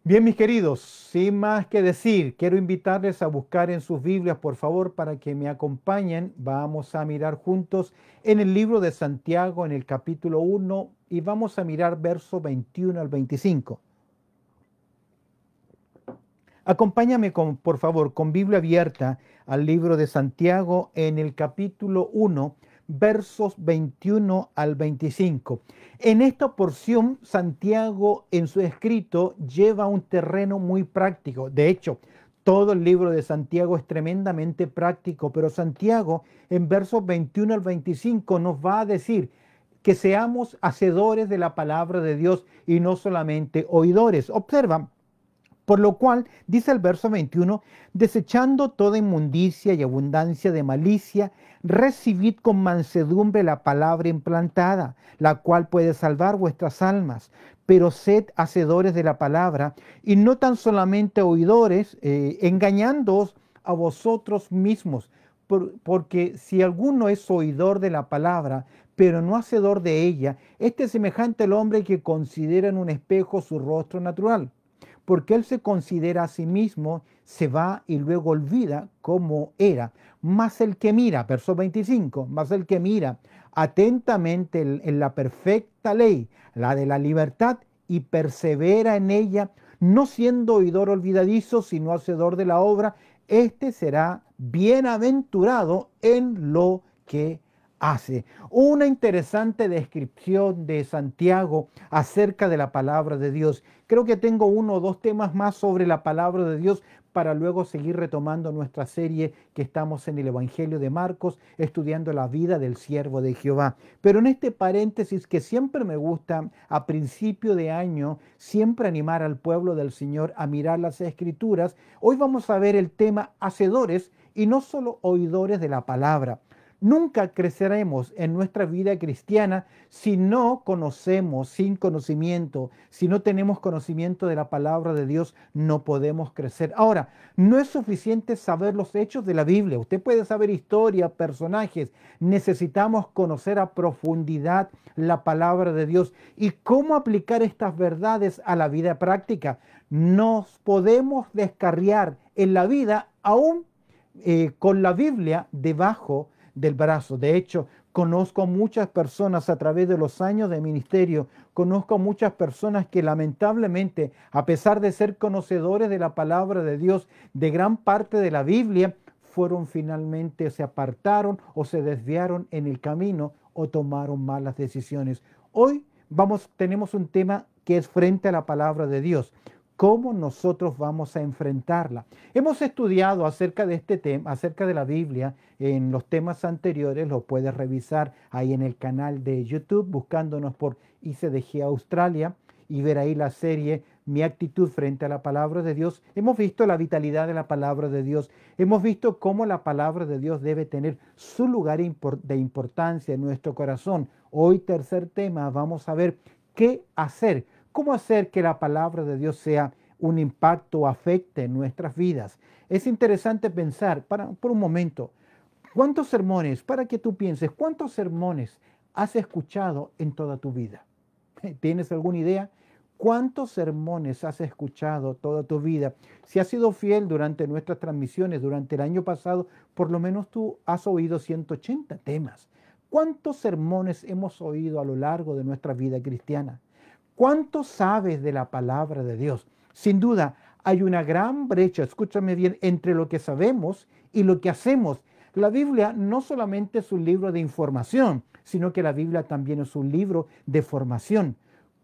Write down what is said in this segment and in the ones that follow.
Bien, mis queridos, sin más que decir, quiero invitarles a buscar en sus Biblias, por favor, para que me acompañen. Vamos a mirar juntos en el libro de Santiago, en el capítulo 1, y vamos a mirar versos 21 al 25. Acompáñame, por favor, con Biblia abierta al libro de Santiago en el capítulo 1, versos 21 al 25. En esta porción, Santiago en su escrito lleva un terreno muy práctico. De hecho, todo el libro de Santiago es tremendamente práctico, pero Santiago en versos 21 al 25 nos va a decir que seamos hacedores de la palabra de Dios y no solamente oidores. Observa. Por lo cual, dice el verso 21, desechando toda inmundicia y abundancia de malicia, recibid con mansedumbre la palabra implantada, la cual puede salvar vuestras almas. Pero sed hacedores de la palabra y no tan solamente oidores, engañándoos a vosotros mismos. Porque si alguno es oidor de la palabra, pero no hacedor de ella, este es semejante al hombre que considera en un espejo su rostro natural, porque él se considera a sí mismo, se va y luego olvida cómo era. Mas el que mira, verso 25, mas el que mira atentamente en la perfecta ley, la de la libertad, y persevera en ella, no siendo oidor olvidadizo, sino hacedor de la obra, este será bienaventurado en lo que hace. Una interesante descripción de Santiago acerca de la palabra de Dios. Creo que tengo uno o dos temas más sobre la palabra de Dios para luego seguir retomando nuestra serie que estamos en el Evangelio de Marcos, estudiando la vida del siervo de Jehová. Pero en este paréntesis que siempre me gusta a principio de año, siempre animar al pueblo del Señor a mirar las Escrituras, hoy vamos a ver el tema hacedores y no solo oidores de la palabra. Nunca creceremos en nuestra vida cristiana si no conocemos, sin conocimiento, si no tenemos conocimiento de la palabra de Dios, no podemos crecer. Ahora, no es suficiente saber los hechos de la Biblia. Usted puede saber historia, personajes. Necesitamos conocer a profundidad la palabra de Dios y cómo aplicar estas verdades a la vida práctica. Nos podemos descarriar en la vida aún con la Biblia debajo del brazo. De hecho, conozco a muchas personas a través de los años de ministerio, conozco a muchas personas que lamentablemente, a pesar de ser conocedores de la palabra de Dios, de gran parte de la Biblia, fueron finalmente, se apartaron o se desviaron en el camino o tomaron malas decisiones. Hoy tenemos un tema que es frente a la palabra de Dios. ¿Cómo nosotros vamos a enfrentarla? Hemos estudiado acerca de este tema, acerca de la Biblia, en los temas anteriores. Lo puedes revisar ahí en el canal de YouTube, buscándonos por ICDG Australia y ver ahí la serie Mi actitud frente a la palabra de Dios. Hemos visto la vitalidad de la palabra de Dios. Hemos visto cómo la palabra de Dios debe tener su lugar de importancia en nuestro corazón. Hoy, tercer tema, vamos a ver qué hacer. ¿Cómo hacer que la palabra de Dios sea un impacto o afecte en nuestras vidas? Es interesante pensar, por un momento, ¿cuántos sermones, para que tú pienses, cuántos sermones has escuchado en toda tu vida? ¿Tienes alguna idea? ¿Cuántos sermones has escuchado toda tu vida? Si has sido fiel durante nuestras transmisiones, durante el año pasado, por lo menos tú has oído 180 temas. ¿Cuántos sermones hemos oído a lo largo de nuestra vida cristiana? ¿Cuánto sabes de la palabra de Dios? Sin duda, hay una gran brecha, escúchame bien, entre lo que sabemos y lo que hacemos. La Biblia no solamente es un libro de información, sino que la Biblia también es un libro de formación.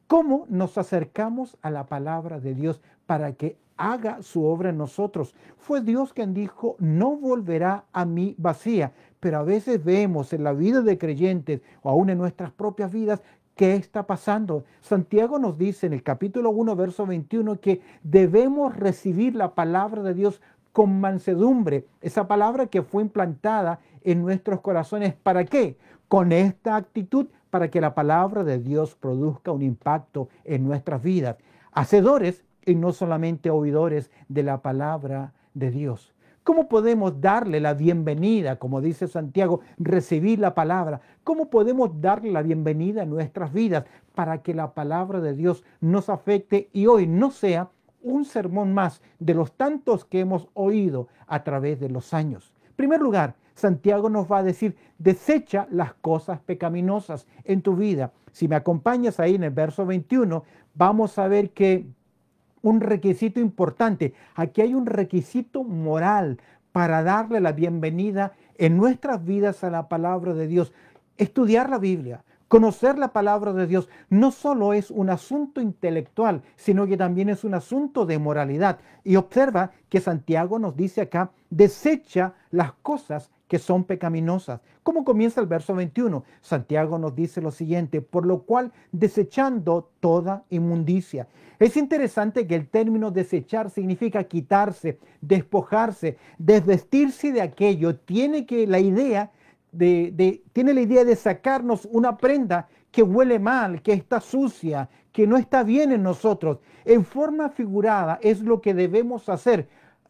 ¿Cómo nos acercamos a la palabra de Dios para que haga su obra en nosotros? Fue Dios quien dijo, no volverá a mí vacía. Pero a veces vemos en la vida de creyentes o aún en nuestras propias vidas, ¿qué está pasando? Santiago nos dice en el capítulo 1, verso 21, que debemos recibir la palabra de Dios con mansedumbre. Esa palabra que fue implantada en nuestros corazones. ¿Para qué? Con esta actitud, para que la palabra de Dios produzca un impacto en nuestras vidas. Hacedores y no solamente oidores de la palabra de Dios. ¿Cómo podemos darle la bienvenida, como dice Santiago, recibir la palabra? ¿Cómo podemos darle la bienvenida a nuestras vidas para que la palabra de Dios nos afecte y hoy no sea un sermón más de los tantos que hemos oído a través de los años. En primer lugar, Santiago nos va a decir, desecha las cosas pecaminosas en tu vida. Si me acompañas ahí en el verso 21, vamos a ver que un requisito importante, aquí hay un requisito moral para darle la bienvenida en nuestras vidas a la palabra de Dios. Estudiar la Biblia, conocer la palabra de Dios, no solo es un asunto intelectual, sino que también es un asunto de moralidad. Y observa que Santiago nos dice acá, desecha las cosas que son pecaminosas. ¿Cómo comienza el verso 21? Santiago nos dice lo siguiente, por lo cual desechando toda inmundicia. Es interesante que el término desechar significa quitarse, despojarse, desvestirse de aquello. Tiene la idea de sacarnos una prenda que huele mal, que está sucia, que no está bien en nosotros. En forma figurada es lo que debemos hacer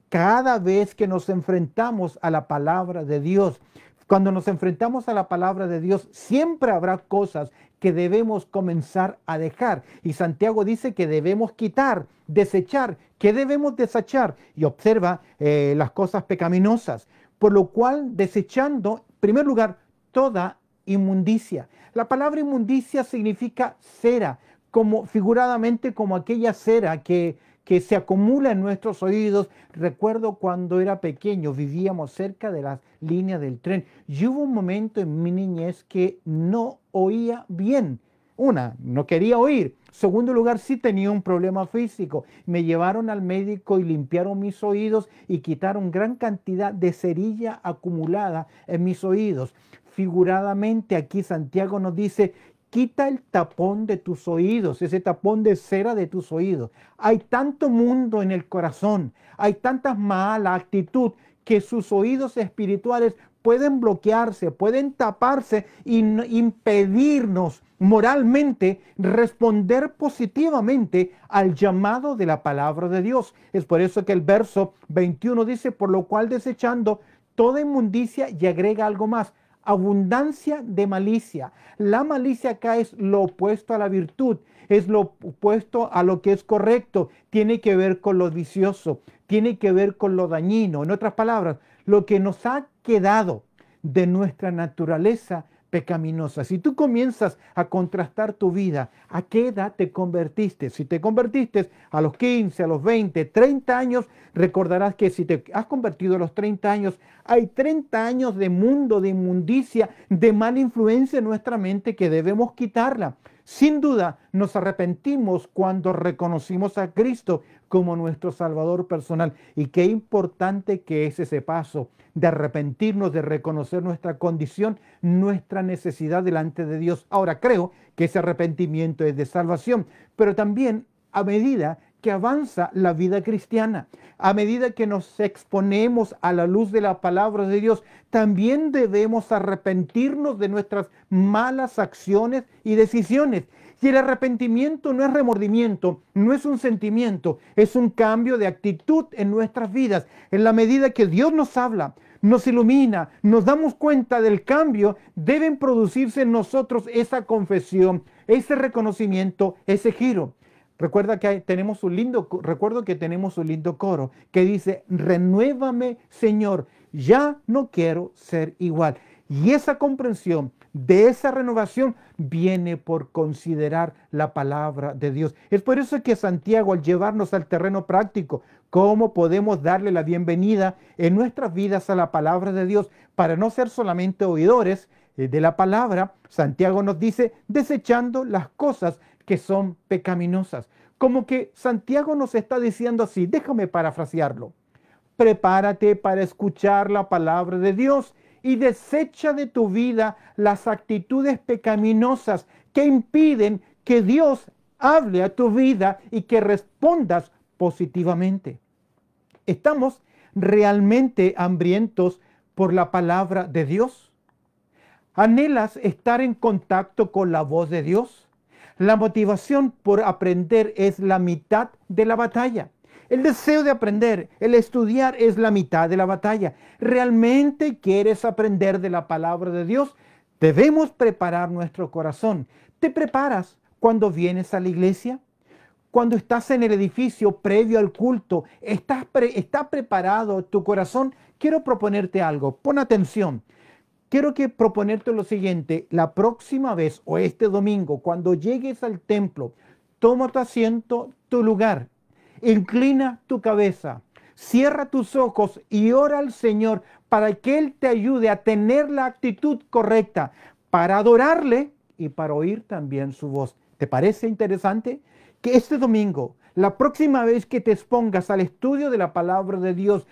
cada vez que nos enfrentamos a la palabra de Dios. Cuando nos enfrentamos a la palabra de Dios, siempre habrá cosas que debemos comenzar a dejar. Y Santiago dice que debemos quitar, desechar. ¿Qué debemos desechar? Y observa las cosas pecaminosas. Por lo cual, desechando, en primer lugar, toda inmundicia. La palabra inmundicia significa cera, como figuradamente como aquella cera que se acumula en nuestros oídos. Recuerdo cuando era pequeño, vivíamos cerca de las líneas del tren y hubo un momento en mi niñez que no oía bien. No quería oír. Segundo lugar, sí tenía un problema físico. Me llevaron al médico y limpiaron mis oídos y quitaron gran cantidad de cerilla acumulada en mis oídos. Figuradamente aquí Santiago nos dice, quita el tapón de tus oídos, ese tapón de cera de tus oídos. Hay tanto mundo en el corazón, hay tanta mala actitud que sus oídos espirituales pueden bloquearse, pueden taparse y impedirnos moralmente responder positivamente al llamado de la palabra de Dios. Es por eso que el verso 21 dice, por lo cual desechando toda inmundicia, y agrega algo más, abundancia de malicia. La malicia acá es lo opuesto a la virtud, es lo opuesto a lo que es correcto, tiene que ver con lo vicioso, tiene que ver con lo dañino. En otras palabras, lo que nos ha quedado de nuestra naturaleza pecaminosa. Si tú comienzas a contrastar tu vida, ¿a qué edad te convertiste? Si te convertiste a los 15, a los 20, 30 años, recordarás que si te has convertido a los 30 años, hay 30 años de mundo, de inmundicia, de mala influencia en nuestra mente que debemos quitarla. Sin duda, nos arrepentimos cuando reconocimos a Cristo como nuestro Salvador personal. Y qué importante que es ese paso de arrepentirnos, de reconocer nuestra condición, nuestra necesidad delante de Dios. Ahora, creo que ese arrepentimiento es de salvación, pero también a medida que avanza la vida cristiana, a medida que nos exponemos a la luz de la palabra de Dios, también debemos arrepentirnos de nuestras malas acciones y decisiones. Y el arrepentimiento no es remordimiento, no es un sentimiento, es un cambio de actitud en nuestras vidas. En la medida que Dios nos habla, nos ilumina, nos damos cuenta del cambio, deben producirse en nosotros esa confesión, ese reconocimiento, ese giro. Recuerdo que tenemos un lindo coro que dice, renuévame, Señor, ya no quiero ser igual. Y esa comprensión de esa renovación viene por considerar la palabra de Dios. Es por eso que Santiago, al llevarnos al terreno práctico, cómo podemos darle la bienvenida en nuestras vidas a la palabra de Dios para no ser solamente oidores de la palabra, Santiago nos dice, desechando las cosas que son pecaminosas. Como que Santiago nos está diciendo así, déjame parafrasearlo. Prepárate para escuchar la palabra de Dios y desecha de tu vida las actitudes pecaminosas que impiden que Dios hable a tu vida y que respondas positivamente. ¿Estamos realmente hambrientos por la palabra de Dios? ¿Anhelas estar en contacto con la voz de Dios? La motivación por aprender es la mitad de la batalla. El deseo de aprender, el estudiar es la mitad de la batalla. ¿Realmente quieres aprender de la palabra de Dios? Debemos preparar nuestro corazón. ¿Te preparas cuando vienes a la iglesia? cuando estás en el edificio previo al culto, ¿está preparado tu corazón? Quiero proponerte algo, pon atención. Quiero proponerte lo siguiente: la próxima vez o este domingo, cuando llegues al templo, toma tu asiento, tu lugar, inclina tu cabeza, cierra tus ojos y ora al Señor para que Él te ayude a tener la actitud correcta para adorarle y para oír también su voz. ¿Te parece interesante? Que este domingo, la próxima vez que te expongas al estudio de la palabra de Dios,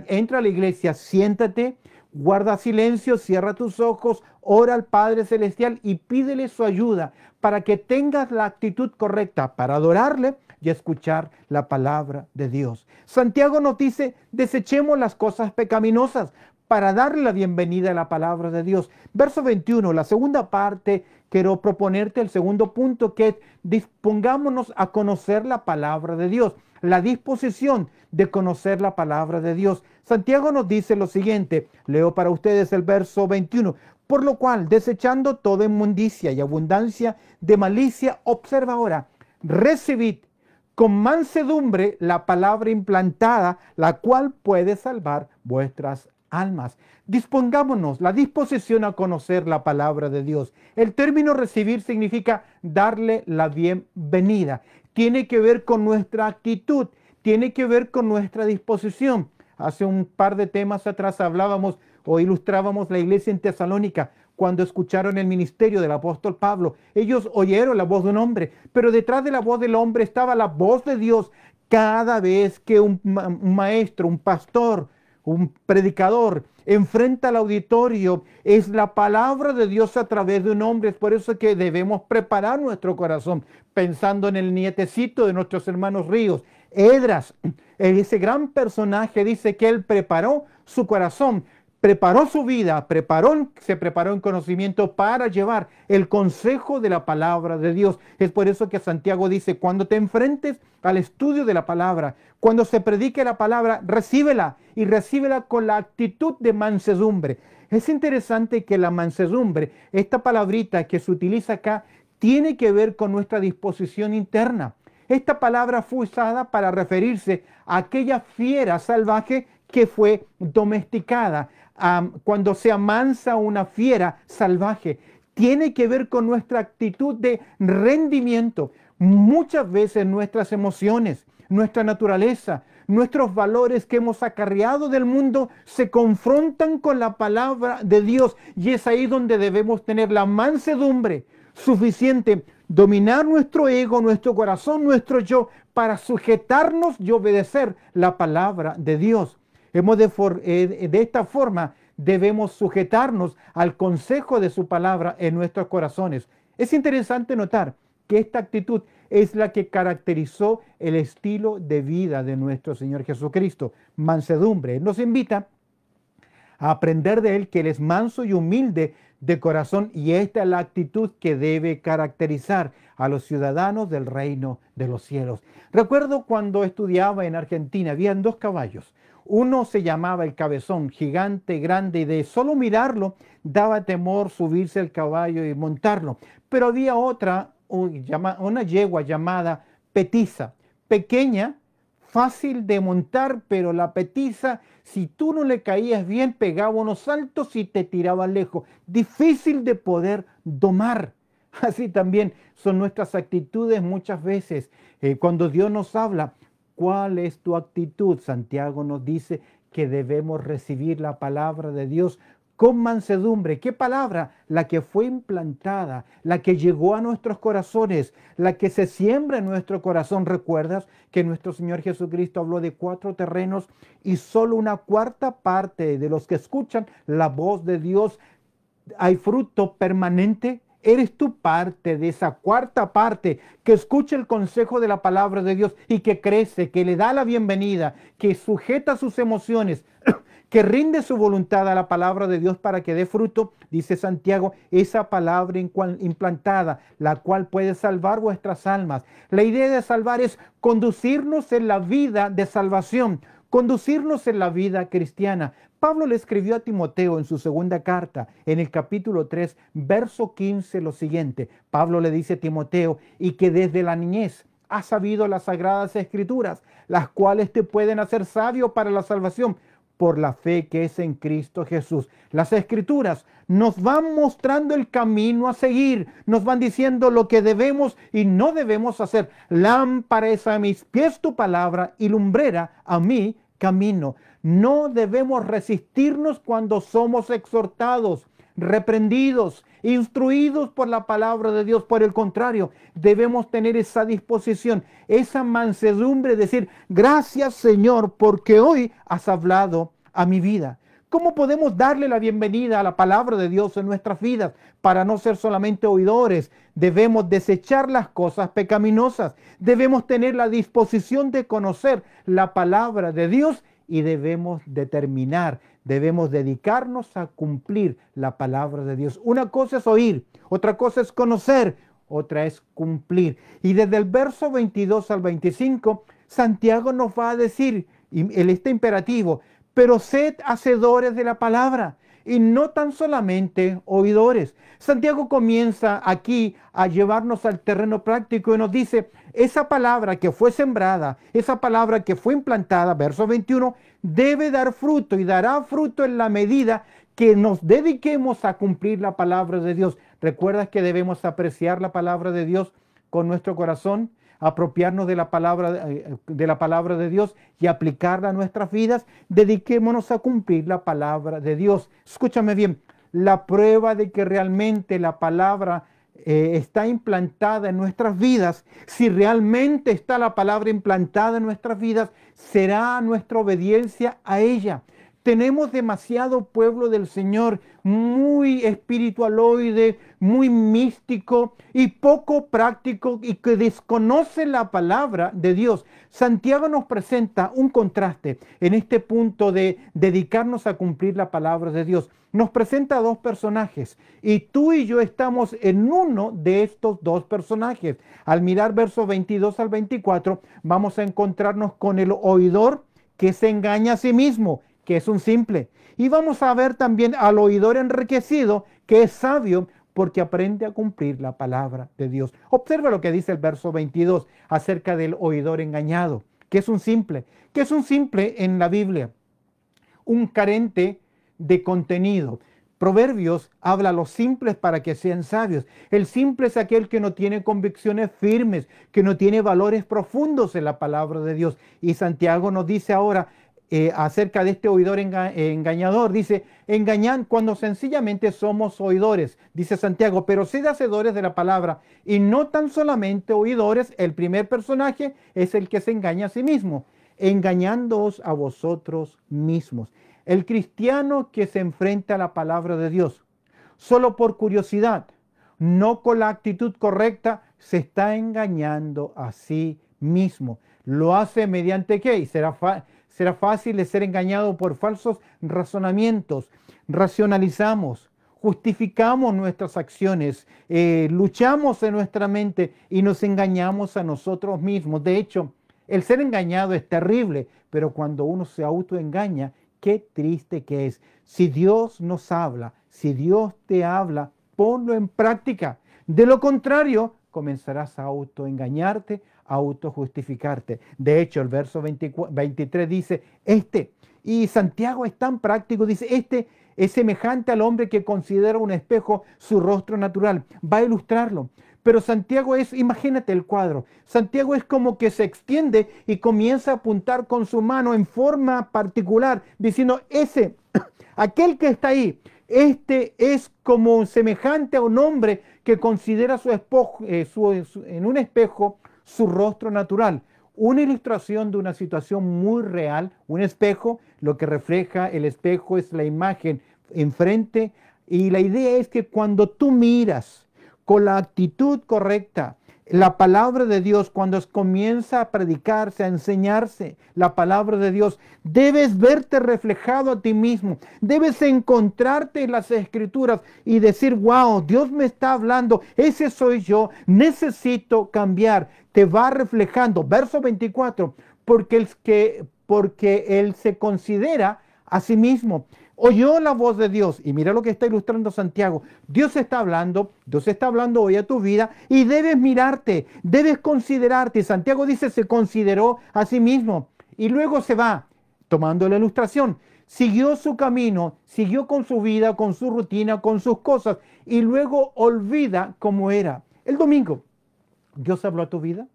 entra a la iglesia, siéntate, guarda silencio, cierra tus ojos, ora al Padre Celestial y pídele su ayuda para que tengas la actitud correcta para adorarle y escuchar la palabra de Dios. Santiago nos dice: desechemos las cosas pecaminosas para darle la bienvenida a la palabra de Dios. Verso 21, la segunda parte, quiero proponerte el segundo punto, que es: dispongámonos a conocer la palabra de Dios. La disposición de conocer la palabra de Dios. Santiago nos dice lo siguiente, leo para ustedes el verso 21. Por lo cual, desechando toda inmundicia y abundancia de malicia, observa ahora, recibid con mansedumbre la palabra implantada, la cual puede salvar vuestras almas. Dispongámonos, la disposición a conocer la palabra de Dios. El término recibir significa darle la bienvenida. Tiene que ver con nuestra actitud, tiene que ver con nuestra disposición. Hace un par de temas atrás hablábamos o ilustrábamos la iglesia en Tesalónica cuando escucharon el ministerio del apóstol Pablo. Ellos oyeron la voz de un hombre, pero detrás de la voz del hombre estaba la voz de Dios. Cada vez que un maestro, un pastor, un predicador enfrenta al auditorio, es la palabra de Dios a través de un hombre. Es por eso que debemos preparar nuestro corazón, pensando en el nietecito de nuestros hermanos Ríos, Edras. Ese gran personaje dice que él preparó su corazón, preparó su vida, se preparó en conocimiento para llevar el consejo de la palabra de Dios. Es por eso que Santiago dice: cuando te enfrentes al estudio de la palabra, cuando se predique la palabra, recíbela y recíbela con la actitud de mansedumbre. Es interesante que la mansedumbre, esta palabrita que se utiliza acá, tiene que ver con nuestra disposición interna. Esta palabra fue usada para referirse a aquella fiera salvaje que fue domesticada. Cuando se amansa una fiera salvaje, tiene que ver con nuestra actitud de rendimiento. Muchas veces nuestras emociones, nuestra naturaleza, nuestros valores que hemos acarreado del mundo se confrontan con la palabra de Dios, y es ahí donde debemos tener la mansedumbre suficiente, dominar nuestro ego, nuestro corazón, nuestro yo, para sujetarnos y obedecer la palabra de Dios. De esta forma debemos sujetarnos al consejo de su palabra en nuestros corazones. Es interesante notar que esta actitud es la que caracterizó el estilo de vida de nuestro Señor Jesucristo. Mansedumbre. Él nos invita a aprender de Él, que Él es manso y humilde de corazón, y esta es la actitud que debe caracterizar a los ciudadanos del reino de los cielos. Recuerdo cuando estudiaba en Argentina, habían dos caballos. Uno se llamaba el Cabezón, gigante, grande, y de solo mirarlo daba temor subirse al caballo y montarlo. Pero había una yegua llamada Petiza, pequeña, fácil de montar, pero la Petiza, si tú no le caías bien, pegaba unos saltos y te tiraba lejos. Difícil de poder domar. Así también son nuestras actitudes muchas veces. Cuando Dios nos habla, ¿cuál es tu actitud? Santiago nos dice que debemos recibir la palabra de Dios con mansedumbre. ¿Qué palabra? La que fue implantada, la que llegó a nuestros corazones, la que se siembra en nuestro corazón. ¿Recuerdas que nuestro Señor Jesucristo habló de 4 terrenos y solo una cuarta parte de los que escuchan la voz de Dios hay fruto permanente? ¿Eres tú parte de esa cuarta parte que escucha el consejo de la palabra de Dios y que crece, que le da la bienvenida, que sujeta sus emociones, que rinde su voluntad a la palabra de Dios para que dé fruto? Dice Santiago, esa palabra implantada, la cual puede salvar vuestras almas. La idea de salvar es conducirnos en la vida de salvación, conducirnos en la vida cristiana. Pablo le escribió a Timoteo en su segunda carta, en el capítulo 3, verso 15, lo siguiente. Pablo le dice a Timoteo: y que desde la niñez has sabido las sagradas escrituras, las cuales te pueden hacer sabio para la salvación por la fe que es en Cristo Jesús. Las escrituras nos van mostrando el camino a seguir, nos van diciendo lo que debemos y no debemos hacer. Lámpara es a mis pies tu palabra y lumbrera a mi camino. No debemos resistirnos cuando somos exhortados, reprendidos, instruidos por la palabra de Dios. Por el contrario, debemos tener esa disposición, esa mansedumbre, decir, gracias Señor, porque hoy has hablado a mi vida. ¿Cómo podemos darle la bienvenida a la palabra de Dios en nuestras vidas? Para no ser solamente oidores, debemos desechar las cosas pecaminosas, debemos tener la disposición de conocer la palabra de Dios y debemos determinar, debemos dedicarnos a cumplir la palabra de Dios. Una cosa es oír, otra cosa es conocer, otra es cumplir. Y desde el verso 22 al 25, Santiago nos va a decir, este imperativo, pero sed hacedores de la palabra y no tan solamente oidores. Santiago comienza aquí a llevarnos al terreno práctico y nos dice, esa palabra que fue sembrada, esa palabra que fue implantada, verso 21, debe dar fruto y dará fruto en la medida que nos dediquemos a cumplir la palabra de Dios. ¿Recuerdas que debemos apreciar la palabra de Dios con nuestro corazón? Apropiarnos de la palabra de Dios y aplicarla a nuestras vidas. Dediquémonos a cumplir la palabra de Dios. Escúchame bien, la prueba de que realmente la palabra está implantada en nuestras vidas, si realmente está la palabra implantada en nuestras vidas, será nuestra obediencia a ella. Tenemos demasiado pueblo del Señor, muy espiritualoide, muy místico y poco práctico y que desconoce la palabra de Dios. Santiago nos presenta un contraste en este punto de dedicarnos a cumplir la palabra de Dios. Nos presenta dos personajes y tú y yo estamos en uno de estos dos personajes. Al mirar versos 22 al 24, vamos a encontrarnos con el oidor que se engaña a sí mismo, que es un simple. Y vamos a ver también al oidor enriquecido, que es sabio porque aprende a cumplir la palabra de Dios. Observa lo que dice el verso 22 acerca del oidor engañado, que es un simple. ¿Qué es un simple en la Biblia? Un carente de contenido. Proverbios habla a los simples para que sean sabios. El simple es aquel que no tiene convicciones firmes, que no tiene valores profundos en la palabra de Dios. Y Santiago nos dice ahora, acerca de este oidor engañador, dice, engañan cuando sencillamente somos oidores, dice Santiago, pero sed hacedores de la palabra y no tan solamente oidores. El primer personaje es el que se engaña a sí mismo, engañándoos a vosotros mismos. El cristiano que se enfrenta a la palabra de Dios solo por curiosidad, no con la actitud correcta, se está engañando a sí mismo. ¿Lo hace mediante qué? Y será fácil de ser engañado por falsos razonamientos. Racionalizamos, justificamos nuestras acciones, luchamos en nuestra mente y nos engañamos a nosotros mismos. De hecho, el ser engañado es terrible, pero cuando uno se autoengaña, qué triste que es. Si Dios nos habla, si Dios te habla, ponlo en práctica. De lo contrario, comenzarás a autoengañarte, a autojustificarte. De hecho, el verso 23 dice, y Santiago es tan práctico, dice, es semejante al hombre que considera un espejo su rostro natural. Va a ilustrarlo. Pero Santiago imagínate el cuadro, Santiago es como que se extiende y comienza a apuntar con su mano en forma particular, diciendo, aquel que está ahí, es como semejante a un hombre que considera en un espejo su rostro natural. Una ilustración de una situación muy real, un espejo, lo que refleja el espejo es la imagen enfrente, y la idea es que cuando tú miras con la actitud correcta la palabra de Dios, cuando comienza a predicarse, a enseñarse la palabra de Dios, debes verte reflejado a ti mismo, debes encontrarte en las Escrituras y decir, wow, Dios me está hablando, ese soy yo, necesito cambiar. Te va reflejando. Verso 24, porque él se considera a sí mismo. oyó la voz de Dios. Y mira lo que está ilustrando Santiago. Dios está hablando hoy a tu vida y debes mirarte, debes considerarte. Y Santiago dice, se consideró a sí mismo. Y luego se va, tomando la ilustración. Siguió su camino, siguió con su vida, con su rutina, con sus cosas. Y luego olvida cómo era. El domingo, ¿Dios habló a tu vida?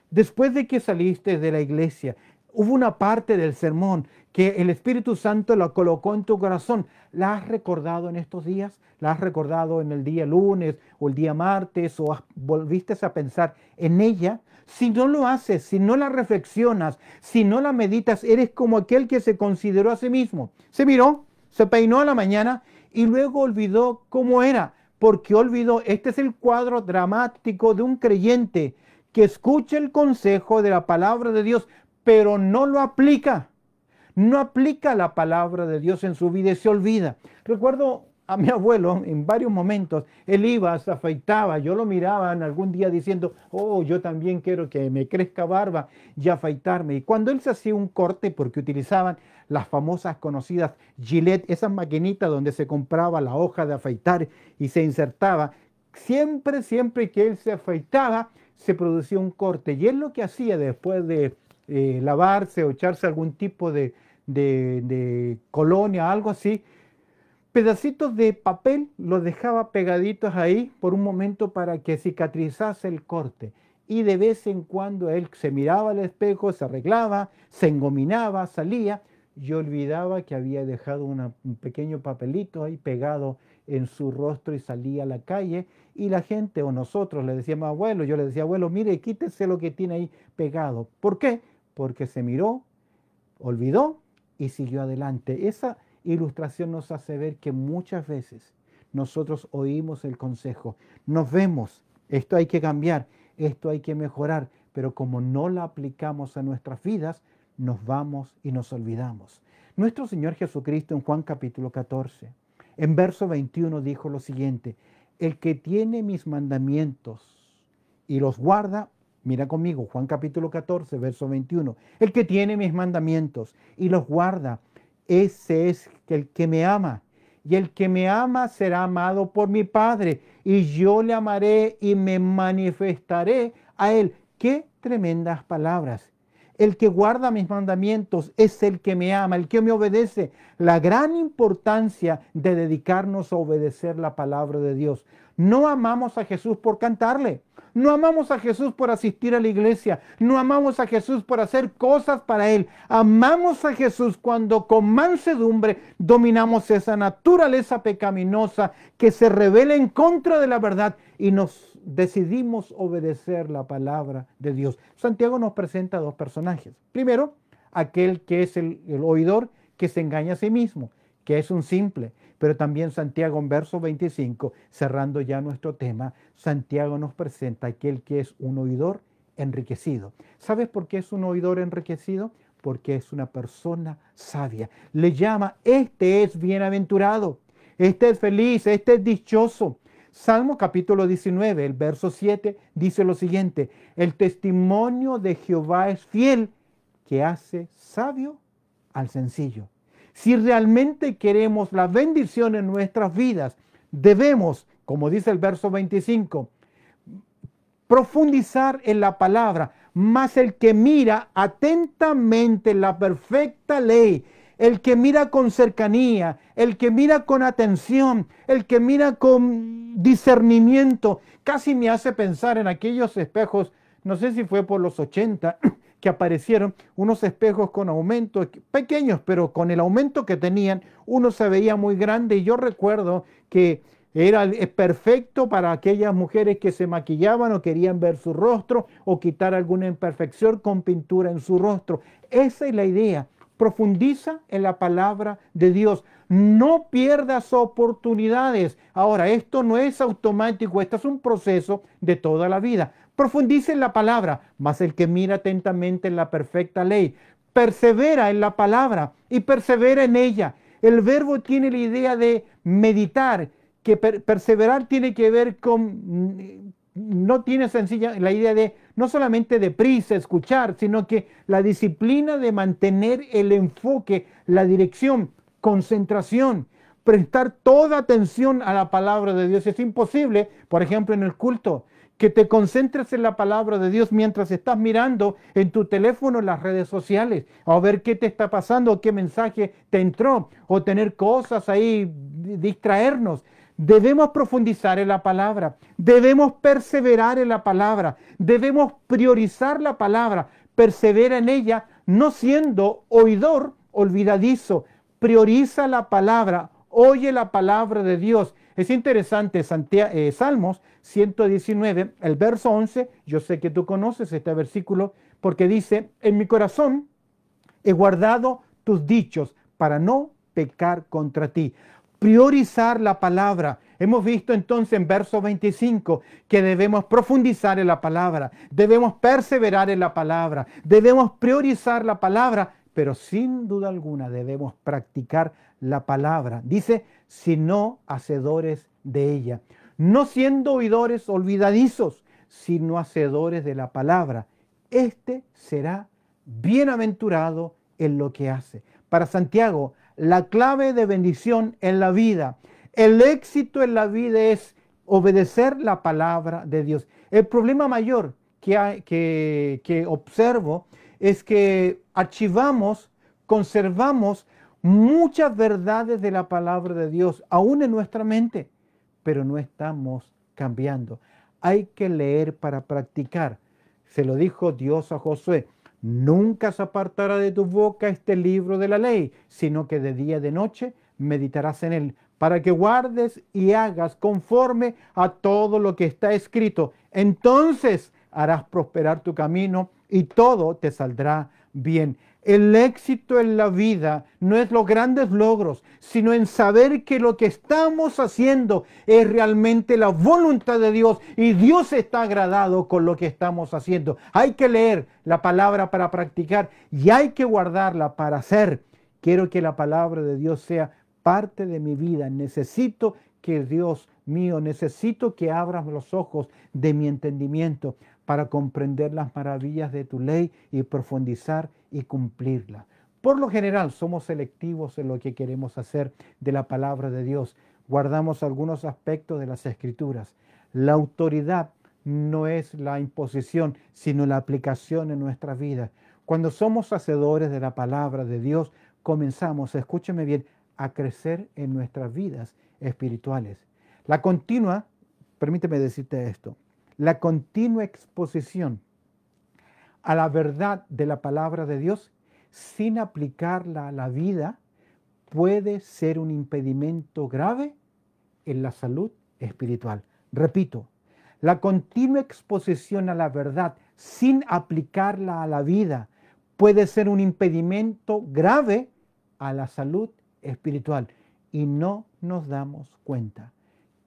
Después de que saliste de la iglesia, hubo una parte del sermón que el Espíritu Santo la colocó en tu corazón. ¿La has recordado en estos días? ¿La has recordado en el día lunes o el día martes o volviste a pensar en ella? Si no lo haces, si no la reflexionas, si no la meditas, eres como aquel que se consideró a sí mismo. Se miró, se peinó a la mañana y luego olvidó cómo era, porque olvidó. Este es el cuadro dramático de un creyente que escucha el consejo de la palabra de Dios, pero no lo aplica. No aplica la palabra de Dios en su vida y se olvida. Recuerdo a mi abuelo en varios momentos, él iba, se afeitaba, yo lo miraba en algún día diciendo, oh, yo también quiero que me crezca barba y afeitarme. Y cuando él se hacía un corte, porque utilizaban las famosas conocidas Gillette, esas maquinitas donde se compraba la hoja de afeitar y se insertaba, siempre que él se afeitaba, se producía un corte. Y él lo que hacía después de lavarse o echarse algún tipo de colonia, algo así, pedacitos de papel los dejaba pegaditos ahí por un momento para que cicatrizase el corte. Y de vez en cuando él se miraba al espejo, se arreglaba, se engominaba, salía y olvidaba que había dejado un pequeño papelito ahí pegado en su rostro y salía a la calle y la gente o nosotros le decíamos, abuelo, yo le decía, abuelo, mire, quítese lo que tiene ahí pegado. ¿Por qué? Porque se miró, olvidó y siguió adelante. Esa ilustración nos hace ver que muchas veces nosotros oímos el consejo, nos vemos, esto hay que cambiar, esto hay que mejorar, pero como no la aplicamos a nuestras vidas, nos vamos y nos olvidamos. Nuestro Señor Jesucristo en Juan capítulo 14, en verso 21 dijo lo siguiente, el que tiene mis mandamientos y los guarda, mira conmigo, Juan capítulo 14, verso 21, el que tiene mis mandamientos y los guarda, ese es el que me ama. Y el que me ama será amado por mi Padre. Y yo le amaré y me manifestaré a él. ¡Qué tremendas palabras! El que guarda mis mandamientos es el que me ama, el que me obedece. La gran importancia de dedicarnos a obedecer la palabra de Dios. No amamos a Jesús por cantarle. No amamos a Jesús por asistir a la iglesia. No amamos a Jesús por hacer cosas para Él. Amamos a Jesús cuando con mansedumbre dominamos esa naturaleza pecaminosa que se rebela en contra de la verdad y nos decidimos obedecer la palabra de Dios. Santiago nos presenta dos personajes. Primero, aquel que es el oidor que se engaña a sí mismo, que es un simple. Pero también Santiago en verso 25, cerrando ya nuestro tema, Santiago nos presenta aquel que es un oidor enriquecido. ¿Sabes por qué es un oidor enriquecido? Porque es una persona sabia. Le llama, este es bienaventurado, este es feliz, este es dichoso. Salmo capítulo 19, el verso 7 dice lo siguiente, el testimonio de Jehová es fiel, que hace sabio al sencillo. Si realmente queremos la bendición en nuestras vidas, debemos, como dice el verso 25, profundizar en la palabra, mas el que mira atentamente la perfecta ley, el que mira con cercanía, el que mira con atención, el que mira con discernimiento, casi me hace pensar en aquellos espejos, no sé si fue por los 80, que aparecieron unos espejos con aumento, pequeños, pero con el aumento que tenían, uno se veía muy grande y yo recuerdo que era perfecto para aquellas mujeres que se maquillaban o querían ver su rostro o quitar alguna imperfección con pintura en su rostro. Esa es la idea. Profundiza en la palabra de Dios. No pierdas oportunidades. Ahora, esto no es automático, esto es un proceso de toda la vida. Profundice en la palabra, mas el que mira atentamente en la perfecta ley, persevera en la palabra y persevera en ella. El verbo tiene la idea de meditar, que perseverar tiene que ver con, no tiene sencilla la idea de no solamente de prisa, escuchar, sino que la disciplina de mantener el enfoque, la dirección. concentración, prestar toda atención a la palabra de Dios. Es imposible, por ejemplo, en el culto, que te concentres en la palabra de Dios mientras estás mirando en tu teléfono las redes sociales, a ver qué te está pasando, qué mensaje te entró, o tener cosas ahí, distraernos. Debemos profundizar en la palabra, debemos perseverar en la palabra, debemos priorizar la palabra, persevera en ella, no siendo oidor olvidadizo. Prioriza la palabra, oye la palabra de Dios. Es interesante, Salmos 119, el verso 11, yo sé que tú conoces este versículo, porque dice, en mi corazón he guardado tus dichos para no pecar contra ti. Priorizar la palabra. Hemos visto entonces en verso 25 que debemos profundizar en la palabra, debemos perseverar en la palabra, debemos priorizar la palabra, pero sin duda alguna debemos practicar la palabra. Dice, sino hacedores de ella, no siendo oidores olvidadizos, sino hacedores de la palabra. Este será bienaventurado en lo que hace. Para Santiago, la clave de bendición en la vida, el éxito en la vida es obedecer la palabra de Dios. El problema mayor que observo es que archivamos, conservamos muchas verdades de la palabra de Dios, aún en nuestra mente, pero no estamos cambiando. Hay que leer para practicar. Se lo dijo Dios a Josué. Nunca se apartará de tu boca este libro de la ley, sino que de día y de noche meditarás en él, para que guardes y hagas conforme a todo lo que está escrito. Entonces harás prosperar tu camino y todo te saldrá bien. El éxito en la vida no es los grandes logros, sino en saber que lo que estamos haciendo es realmente la voluntad de Dios y Dios está agradado con lo que estamos haciendo. Hay que leer la palabra para practicar y hay que guardarla para hacer. Quiero que la palabra de Dios sea parte de mi vida. Necesito que Dios mío, necesito que abras los ojos de mi entendimiento para comprender las maravillas de tu ley y profundizar y cumplirla. Por lo general somos selectivos en lo que queremos hacer de la palabra de Dios. Guardamos algunos aspectos de las Escrituras. La autoridad no es la imposición, sino la aplicación en nuestra vida. Cuando somos hacedores de la palabra de Dios, comenzamos, escúcheme bien, a crecer en nuestras vidas espirituales. La continua, permíteme decirte esto, la continua exposición a la verdad de la palabra de Dios sin aplicarla a la vida puede ser un impedimento grave en la salud espiritual. Repito, la continua exposición a la verdad sin aplicarla a la vida puede ser un impedimento grave a la salud espiritual y no nos damos cuenta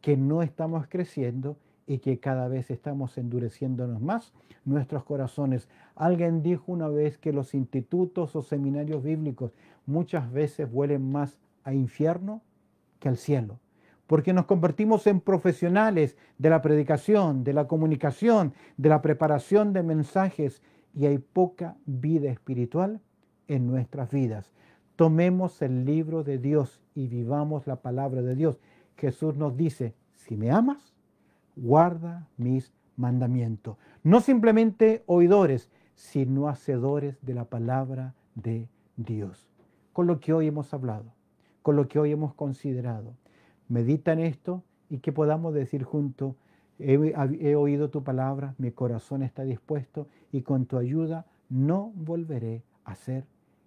que no estamos creciendo y que cada vez estamos endureciéndonos más nuestros corazones. Alguien dijo una vez que los institutos o seminarios bíblicos muchas veces huelen más a infierno que al cielo, porque nos convertimos en profesionales de la predicación, de la comunicación, de la preparación de mensajes y hay poca vida espiritual en nuestras vidas. Tomemos el libro de Dios y vivamos la palabra de Dios. Jesús nos dice, si me amas, guarda mis mandamientos. No simplemente oidores, sino hacedores de la palabra de Dios. Con lo que hoy hemos hablado, con lo que hoy hemos considerado. Medita en esto y que podamos decir juntos, he oído tu palabra, mi corazón está dispuesto y con tu ayuda no volveré a ser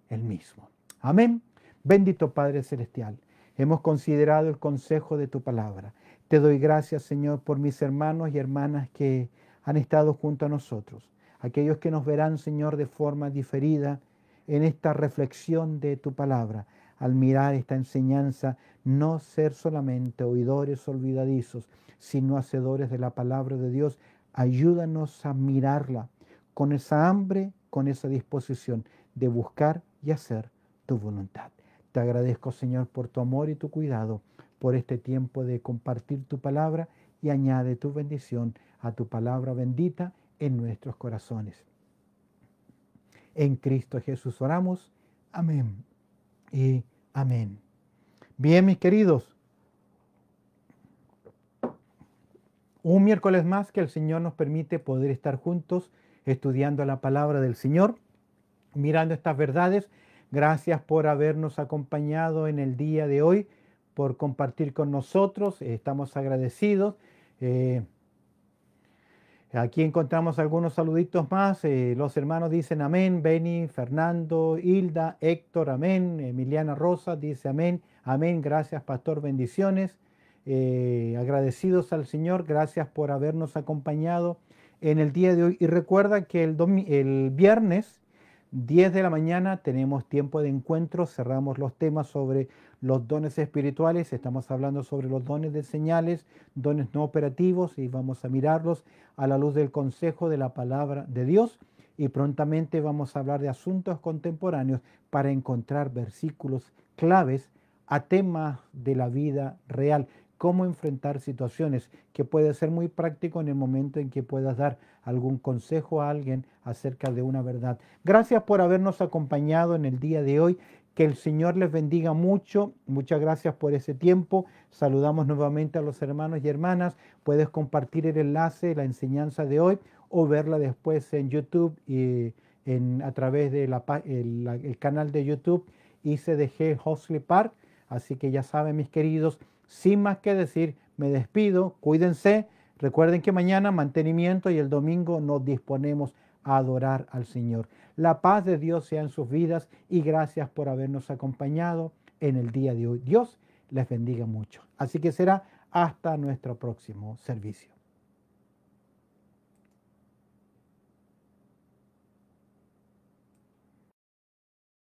el mismo. Amén. Bendito Padre Celestial, hemos considerado el consejo de tu palabra. Te doy gracias, Señor, por mis hermanos y hermanas que han estado junto a nosotros. Aquellos que nos verán, Señor, de forma diferida en esta reflexión de tu palabra. Al mirar esta enseñanza, no ser solamente oidores olvidadizos, sino hacedores de la palabra de Dios. Ayúdanos a mirarla con esa hambre, con esa disposición de buscar y hacer tu voluntad. Te agradezco, Señor, por tu amor y tu cuidado, por este tiempo de compartir tu palabra y añade tu bendición a tu palabra bendita en nuestros corazones. En Cristo Jesús oramos. Amén y amén. Bien, mis queridos, un miércoles más que el Señor nos permite poder estar juntos estudiando la palabra del Señor, mirando estas verdades. Gracias por habernos acompañado en el día de hoy, por compartir con nosotros. Estamos agradecidos. Eh, Aquí encontramos algunos saluditos más. Los hermanos dicen amén. Beni, Fernando, Hilda, Héctor, amén. Emiliana Rosa dice amén. Amén. Gracias, pastor. Bendiciones. Agradecidos al Señor. Gracias por habernos acompañado en el día de hoy. Y recuerda que el viernes 10 de la mañana tenemos tiempo de encuentro. Cerramos los temas sobre los dones espirituales. Estamos hablando sobre los dones de señales, dones no operativos, y vamos a mirarlos a la luz del consejo de la palabra de Dios. Y prontamente vamos a hablar de asuntos contemporáneos para encontrar versículos claves a temas de la vida real. Cómo enfrentar situaciones, que puede ser muy práctico en el momento en que puedas dar algún consejo a alguien acerca de una verdad. Gracias por habernos acompañado en el día de hoy. Que el Señor les bendiga mucho. Muchas gracias por ese tiempo. Saludamos nuevamente a los hermanos y hermanas. Puedes compartir el enlace, la enseñanza de hoy, o verla después en YouTube y a través de el canal de YouTube ICDG Hosley Park. Así que ya saben, mis queridos, sin más que decir, me despido. Cuídense. Recuerden que mañana mantenimiento y el domingo nos disponemos a adorar al Señor. La paz de Dios sea en sus vidas y gracias por habernos acompañado en el día de hoy. Dios les bendiga mucho. Así que será hasta nuestro próximo servicio.